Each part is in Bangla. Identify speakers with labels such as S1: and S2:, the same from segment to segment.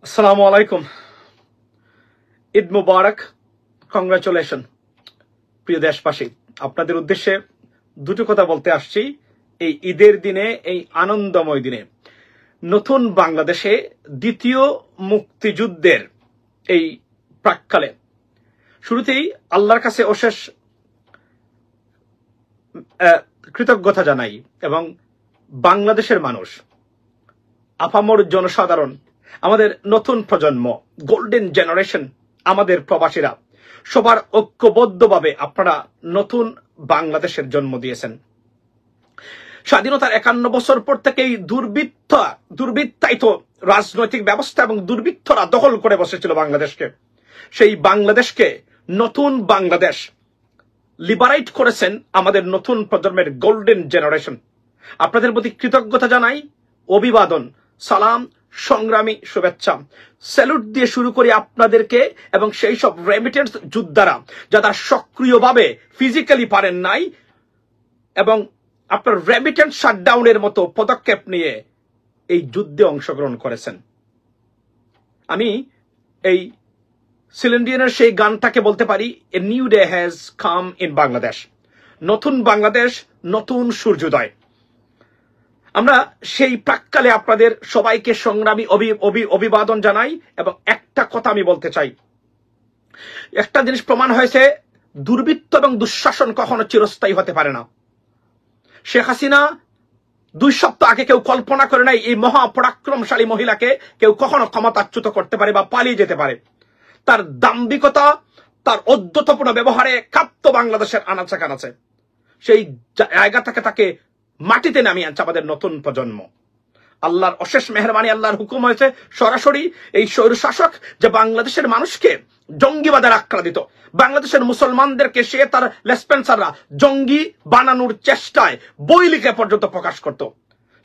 S1: আসসালামু আলাইকুম। ঈদ মুবারক, কংগ্রাচুলেশন। প্রিয় দেশবাসী, আপনাদের উদ্দেশ্যে দুটো কথা বলতে আসছি। এই ঈদের দিনে, এই আনন্দময় দিনে, নতুন বাংলাদেশে দ্বিতীয় মুক্তিযুদ্ধের এই প্রাক্কালে শুরুতেই আল্লাহর কাছে অশেষ কৃতজ্ঞতা জানাই এবং বাংলাদেশের মানুষ, আপামর জনসাধারণ, আমাদের নতুন প্রজন্ম, গোল্ডেন জেনারেশন, আমাদের প্রবাসীরা সবার ঐক্যবদ্ধভাবে আপনারা নতুন বাংলাদেশের জন্ম দিয়েছেন। স্বাধীনতার 51 বছর পর থেকেই দুর্বৃত্তায়িত রাজনৈতিক ব্যবস্থা এবং দুর্বৃত্তরা দখল করে বসেছিল বাংলাদেশকে। সেই বাংলাদেশকে নতুন বাংলাদেশ লিবারেট করেছেন আমাদের নতুন প্রজন্মের গোল্ডেন জেনারেশন। আপনাদের প্রতি কৃতজ্ঞতা জানাই, অভিবাদন, সালাম, সংগ্রামী শুভেচ্ছা, স্যালুট দিয়ে শুরু করি আপনাদেরকে এবং সেই সব রেমিটেন্স যোদ্ধারা যারা সক্রিয়ভাবে ফিজিক্যালি পারেন নাই এবং আপনার রেমিটেন্স শাটডাউনের মতো পদক্ষেপ নিয়ে এই যুদ্ধে অংশগ্রহণ করেছেন। আমি এই সিলিন্ডিয়ানের সেই গানটাকে বলতে পারি, a new day has come in Bangladesh. নতুন বাংলাদেশ, নতুন সূর্যোদয়। আমরা সেই প্রাক্কালে আপনাদের সবাইকে সংগ্রামী অভিবাদন জানাই এবং একটা কথা আমি বলতে চাই। একটা জিনিস প্রমাণ হয়েছে, দুর্বৃত্ত এবং দুঃশাসন কখনো চিরস্থায়ী হতে পারে না। শেখ হাসিনা 2 সপ্তাহ আগে কেউ কল্পনা করে নাই এই মহাপরাক্রমশালী মহিলাকে কেউ কখনো ক্ষমতাচ্যুত করতে পারে বা পালিয়ে যেতে পারে। তার দাম্ভিকতা, তার অধ্যত্বপূর্ণ ব্যবহারে কাঁপত বাংলাদেশের আনাচে কানাচে। সেই জায়গা থেকে তাকে মাটিতে নামিয়ে আনছে আমাদের নতুন প্রজন্ম। আল্লাহর অশেষ মেহরবানি, আল্লাহর হুকুম হয়েছে সরাসরি এই স্বৈরশাসক যে বাংলাদেশের মানুষকে জঙ্গিবাদের আখ্যা দিত, বাংলাদেশের মুসলমানদেরকে সে তার লেসপেন্সাররা জঙ্গি বানানোর চেষ্টায় বই লিখে পর্যন্ত প্রকাশ করত,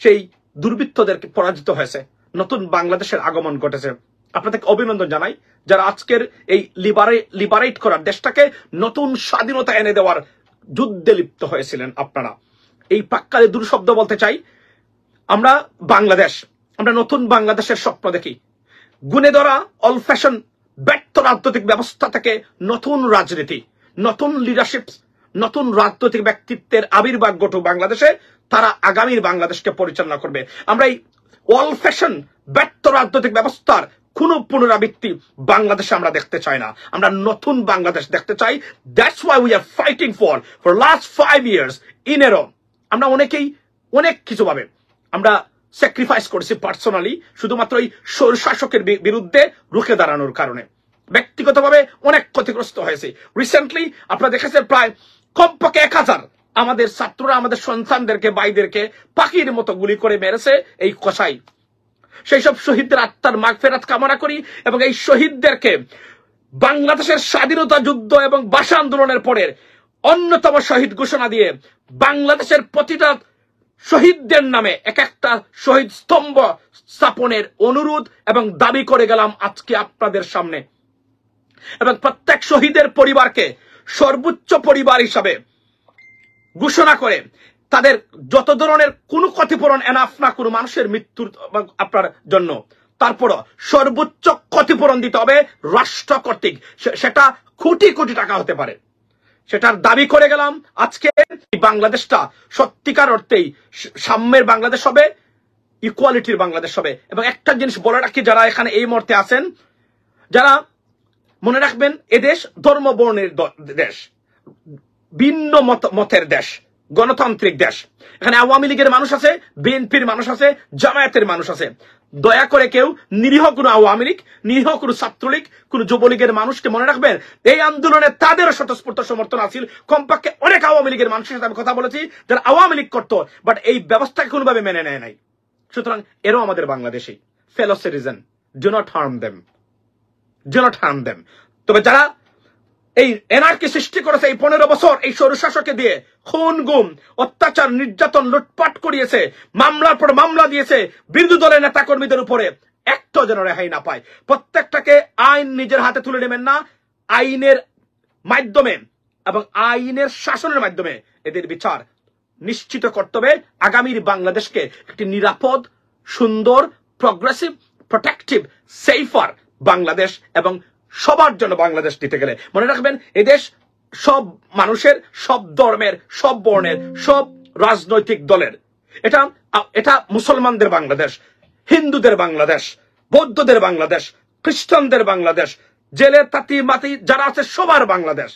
S1: সেই দুর্বৃত্তদেরকে পরাজিত হয়েছে, নতুন বাংলাদেশের আগমন ঘটেছে। আপনাদেরকে অভিনন্দন জানাই যারা আজকের এই লিবারেট করার দেশটাকে নতুন স্বাধীনতা এনে দেওয়ার যুদ্ধে লিপ্ত হয়েছিলেন আপনারা। এই প্রাক্কালে দুটো শব্দ বলতে চাই। আমরা বাংলাদেশ, আমরা নতুন বাংলাদেশের স্বপ্ন দেখি। গুণে ধরা অল ফ্যাশন ব্যর্থ রাজনৈতিক ব্যবস্থা থেকে নতুন রাজনীতি, নতুন লিডারশিপ, নতুন রাজনৈতিক ব্যক্তিত্বের আবির্ভাব ঘটুক বাংলাদেশে। তারা আগামীর বাংলাদেশকে পরিচালনা করবে। আমরা এই অল ফ্যাশন ব্যর্থ রাজনৈতিক ব্যবস্থার কোন পুনরাবৃত্তি বাংলাদেশে আমরা দেখতে চাই না। আমরা নতুন বাংলাদেশ দেখতে চাই। That's why we are fighting for last 5 years in a row. আমরা অনেকেই অনেক কিছু ভাবে আমরা স্যাক্রিফাইস করেছি পার্সোনালি, শুধুমাত্র এই স্বৈরশাসকের বিরুদ্ধে রুখে দাঁড়ানোর কারণে। ব্যক্তিগতভাবে অনেক ক্ষতিগ্রস্ত হয়েছে। রিসেন্টলি আপনারা দেখেছেন প্রায় কমপক্ষে 1000 আমাদের ছাত্ররা আমাদের সন্তানদেরকে, ভাইদেরকে পাখির মতো গুলি করে মেরেছে এই কসাই। সেই সব শহীদদের আত্মার মাগফিরাত কামনা করি এবং এই শহীদদেরকে বাংলাদেশের স্বাধীনতা যুদ্ধ এবং ভাষা আন্দোলনের পরে অন্যতম শহীদ ঘোষণা দিয়ে বাংলাদেশের প্রতিটা শহীদদের নামে এক একটা শহীদ স্তম্ভ স্থাপনের অনুরোধ এবং দাবি করে গেলাম আজকে আপনাদের সামনে। এবং প্রত্যেক শহীদের পরিবারকে সর্বোচ্চ পরিবার হিসাবে ঘোষণা করে তাদের যত ধরনের কোনো ক্ষতিপূরণ এনাফ না কোনো মানুষের মৃত্যুর আপনার জন্য, তারপরও সর্বোচ্চ ক্ষতিপূরণ দিতে হবে রাষ্ট্র কর্তৃক। সেটা কোটি কোটি টাকা হতে পারে। সেটার দাবি করে গেলাম। আজকে বাংলাদেশটা সত্যিকার অর্থেই সাম্যের বাংলাদেশ হবে, ইকুয়ালিটির বাংলাদেশ হবে। এবং একটা জিনিস বলে রাখি, যারা এখানে এই মুহূর্তে আছেন, যারা মনে রাখবেন, এদেশ ধর্ম বর্ণের দেশ, ভিন্ন মতের দেশ, গণতান্ত্রিক দেশ। এখানে আওয়ামী লীগের মানুষ আছে, বিএনপির মানুষ আছে, জামায়াতের মানুষ আছে। দয়া করে কেউ নিরীহ কোনো আওয়ামী লীগ, নিরীহ কোনো ছাত্রলীগ, কোনো যুবলীগের মানুষকে মনে রাখবেন, এই আন্দোলনে তাদেরও স্বতঃস্ফূর্ত সমর্থন আছে। কমপক্ষে অনেক আওয়ামী লীগের মানুষের সাথে আমি কথা বলেছি যারা আওয়ামী লীগ করতো, বাট এই ব্যবস্থাকে কোনোভাবে মেনে নেয় নাই। সুতরাং এরও আমাদের Bangladeshi fellow citizen. Do not harm them, do not harm them. তবে যারা এই এনআরকি সৃষ্টি করেছে এই 15 বছর এই স্বৈরশাসকে দিয়ে খুন, গুম, অত্যাচার, নির্যাতন, লুটপাট করিয়েছে, মামলার পর মামলা দিয়েছে বিরোধী দলের নেতা কর্মীদের উপরে, একটা যেন রেহাই না পায়। প্রত্যেকটাকে আইন নিজের হাতে তুলে নেবেন না, আইনের মাধ্যমে এবং আইনের শাসনের মাধ্যমে এদের বিচার নিশ্চিত করতে হবে। আগামীর বাংলাদেশকে একটি নিরাপদ, সুন্দর, প্রগ্রেসিভ, প্রোটেক্টিভ, সেফার বাংলাদেশ এবং সবার জন্য বাংলাদেশ দিতে গেলে মনে রাখবেন এই দেশ সব মানুষের, সব ধর্মের, সব বর্ণের, সব রাজনৈতিক দলের। এটা মুসলমানদের বাংলাদেশ, হিন্দুদের বাংলাদেশ, বৌদ্ধদের বাংলাদেশ, খ্রিস্টানদের বাংলাদেশ, জেলে তাঁতি মাতি যারা আছে সবার বাংলাদেশ,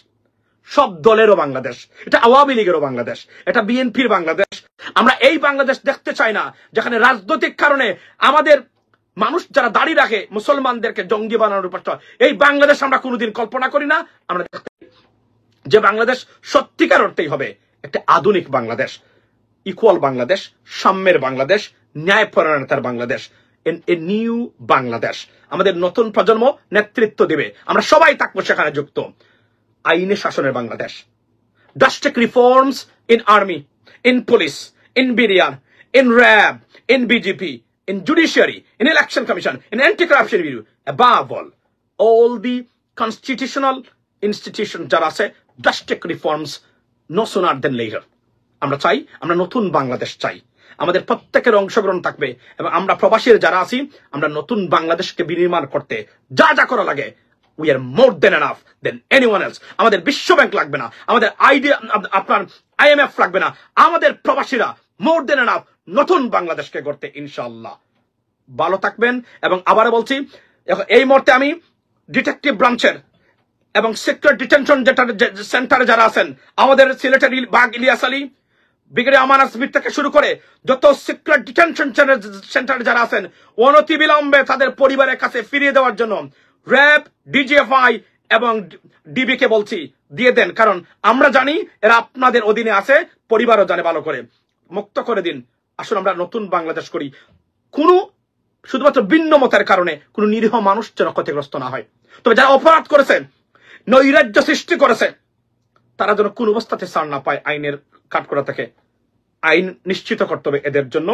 S1: সব দলেরও বাংলাদেশ। এটা আওয়ামী লীগেরও বাংলাদেশ, এটা বিএনপির বাংলাদেশ। আমরা এই বাংলাদেশ দেখতে চাই না যেখানে রাজনৈতিক কারণে আমাদের মানুষ যারা দাঁড়িয়ে রাখে মুসলমানদেরকে জঙ্গি বানানোর উপর। এই বাংলাদেশ আমরা কোনোদিন কল্পনা করি না। আমরা যে বাংলাদেশ সত্যিকার অর্থেই হবে একটা আধুনিক বাংলাদেশ, ইকুয়াল বাংলাদেশ, সাম্যের বাংলাদেশ, ন্যায়পরায়ণতার বাংলাদেশ, এ নিউ বাংলাদেশ। আমাদের নতুন প্রজন্ম নেতৃত্ব দিবে, আমরা সবাই থাকবো সেখানে যুক্ত। আইনে শাসনের Bangladesh, drastic reforms in army, in police, in BDR, in RAB, in BGP, in judiciary, in election commission, in anti-corruption bureau, above all the constitutional institutions যারা আছে, drastic reforms no sooner than later। আমরা চাই, আমরা নতুন বাংলাদেশ চাই, আমাদের প্রত্যেকের অংশগ্রহণ থাকবে এবং আমরা প্রবাসীর যারা আছি আমরা নতুন বাংলাদেশকে বিনির্মাণ করতে যা যা করা লাগে we are more than enough than anyone else। আমাদের বিশ্ব ব্যাংক লাগবে না, আমাদের আপনার IMF লাগবে না, আমাদের প্রবাসীরা more than enough নতুন বাংলাদেশকে গড়তে ইনশাআল্লাহ। ভালো থাকবেন এবং আবারও বলছি এই মুহূর্তে আমি ডিটেকটিভ ব্রাঞ্চের এবং সিক্রেট ডিটেনশন সেন্টারে যারা আছেন, আমাদের সিলেটের বাগ ইলিয়াস আলী, ব্রিগেডিয়ার আমান আসমির থেকে শুরু করে যত সিক্রেট ডিটেনশন সেন্টারে যারা আছেন অনতিবিলম্বে তাদের পরিবারের কাছে ফিরিয়ে দেওয়ার জন্য র্যাব, ডিজিএফআই এবং ডিবি কে বলছি দিয়ে দেন, কারণ আমরা জানি এরা আপনাদের অধীনে আছে, পরিবারও জানে, ভালো করে মুক্ত করে দিন। আসলে আমরা নতুন বাংলাদেশ করি, কোনো শুধুমাত্র ভিন্ন মতের কারণে কোনো নিরীহ মানুষ যেন ক্ষতিগ্রস্ত না হয়। তবে যারা অপরাধ করেছে, নৈরাজ্য সৃষ্টি করেছে, তারা যেন কোন অবস্থাতে ছাড় না পায় আইনের কাঠগড়া থেকে। আইন নিশ্চিত করতে হবে এদের জন্য,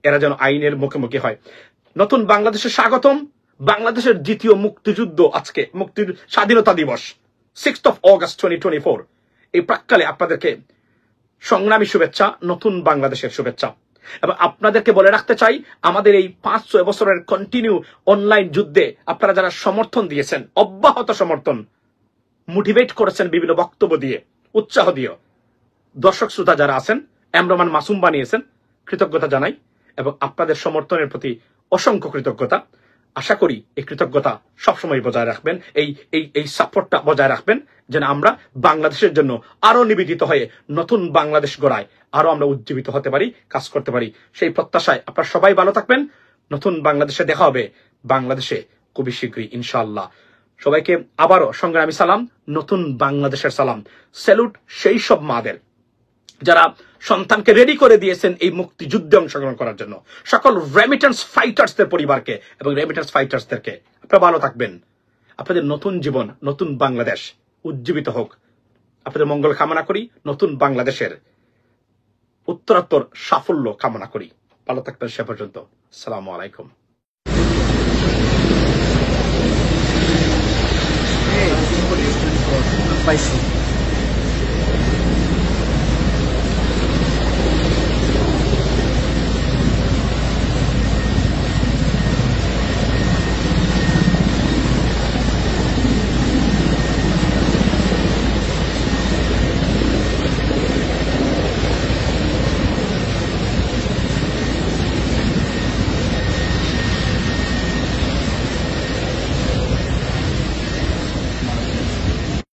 S1: এরা যেন আইনের মুখোমুখি হয়। নতুন বাংলাদেশে স্বাগতম। বাংলাদেশের দ্বিতীয় মুক্তিযুদ্ধ আজকে, মুক্তির স্বাধীনতা দিবস 6th of August 2024। এই প্রাক্কালে আপনাদেরকে সংগ্রামী শুভেচ্ছা, নতুন বাংলাদেশের শুভেচ্ছা। এবং আপনাদেরকে বলে রাখতে চাই, আমাদের এই 5-6 বছরের কন্টিনিউ অনলাইন যুদ্ধে আপনারা যারা সমর্থন দিয়েছেন, অব্যাহত সমর্থন, মোটিভেট করেছেন বিভিন্ন বক্তব্য দিয়ে, উৎসাহ দিয়ে, দর্শক শ্রোতা যারা আছেন, এমরমান মাসুম বানিয়েছেন, কৃতজ্ঞতা জানাই এবং আপনাদের সমর্থনের প্রতি অসংখ্য কৃতজ্ঞতা। আশা করি এই কৃতজ্ঞতা সবসময় বজায় রাখবেন, এই সাপোর্টটা বজায় রাখবেন, যেন আমরা বাংলাদেশের জন্য আরো নিবেদিত হয়ে নতুন বাংলাদেশ গড়ায় আরো আমরা উজ্জীবিত হতে পারি, কাজ করতে পারি। সেই প্রত্যাশায় আপনারা সবাই ভালো থাকবেন। নতুন বাংলাদেশে দেখা হবে বাংলাদেশে খুবই শীঘ্রই ইনশাআল্লাহ। সবাইকে আবারও সংগ্রামী সালাম, নতুন বাংলাদেশের সালাম। স্যালুট সেই সব মাদের যারা সন্তানকে রেডি করে দিয়েছেন এই মুক্তিযুদ্ধে অংশগ্রহণ করার জন্য, সকল রেমিটেন্স ফাইটার্সদের পরিবারকে এবং রেমিটেন্স ফাইটার্সদেরকে। আপনারা ভালো থাকবেন। আপনাদের নতুন জীবন, নতুন বাংলাদেশ উজ্জীবিত হোক। আপনাদের মঙ্গল কামনা করি, নতুন বাংলাদেশের উত্তরোত্তর সাফল্য কামনা করি। ভালো থাকবেন সে পর্যন্ত। আসসালামু আলাইকুম।